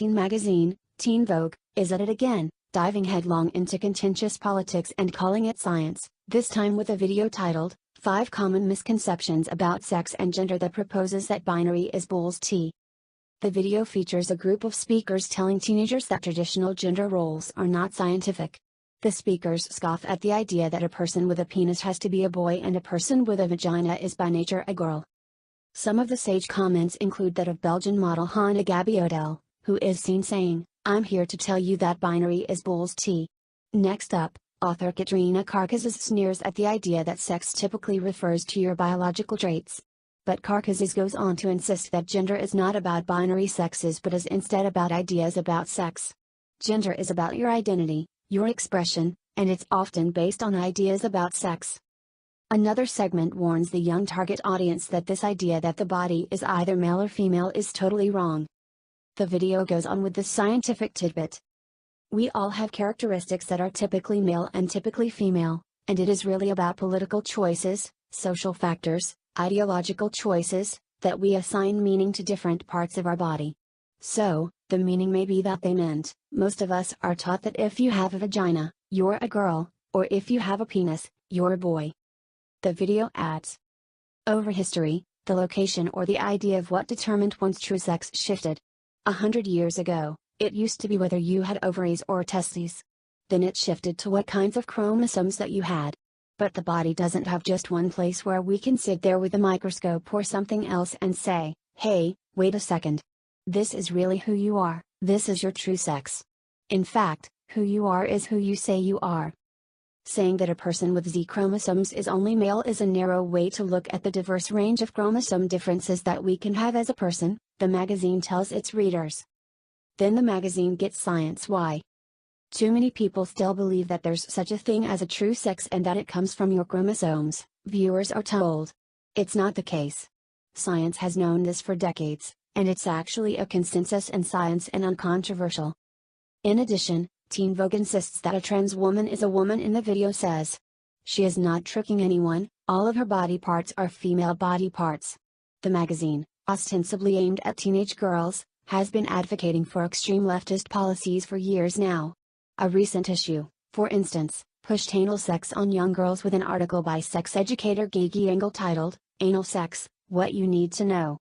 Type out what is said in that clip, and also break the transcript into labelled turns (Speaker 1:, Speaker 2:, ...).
Speaker 1: teen magazine, Teen Vogue, is at it again, diving headlong into contentious politics and calling it science, this time with a video titled, 5 Common Misconceptions About Sex and Gender that proposes that binary is bull's tea. The video features a group of speakers telling teenagers that traditional gender roles are not scientific. The speakers scoff at the idea that a person with a penis has to be a boy and a person with a vagina is by nature a girl. Some of the sage comments include that of Belgian model Hannah Gabriel, who is seen saying, "I'm here to tell you that binary is bull's tea." Next up, author Katrina Karkazes sneers at the idea that sex typically refers to your biological traits. But Karkazes goes on to insist that gender is not about binary sexes but is instead about ideas about sex. Gender is about your identity, your expression, and it's often based on ideas about sex. Another segment warns the young target audience that this idea that the body is either male or female is totally wrong. The video goes on with this scientific tidbit. We all have characteristics that are typically male and typically female, and it is really about political choices, social factors, ideological choices, that we assign meaning to different parts of our body. So, the meaning may be that they meant, most of us are taught that if you have a vagina, you're a girl, or if you have a penis, you're a boy. The video adds. Over history, the location or the idea of what determined one's true sex shifted. 100 years ago, it used to be whether you had ovaries or testes. Then it shifted to what kinds of chromosomes that you had. But the body doesn't have just one place where we can sit there with a microscope or something else and say, "Hey, wait a second. This is really who you are, this is your true sex." In fact, who you are is who you say you are. Saying that a person with Z chromosomes is only male is a narrow way to look at the diverse range of chromosome differences that we can have as a person, the magazine tells its readers. Then the magazine gets science why. Too many people still believe that there's such a thing as a true sex and that it comes from your chromosomes, viewers are told. It's not the case. Science has known this for decades, and it's actually a consensus in science and uncontroversial. In addition, Teen Vogue insists that a trans woman is a woman in the video says. She is not tricking anyone, all of her body parts are female body parts. The magazine, ostensibly aimed at teenage girls, has been advocating for extreme leftist policies for years now. A recent issue, for instance, pushed anal sex on young girls with an article by sex educator Gigi Engel titled, "Anal Sex, What You Need to Know."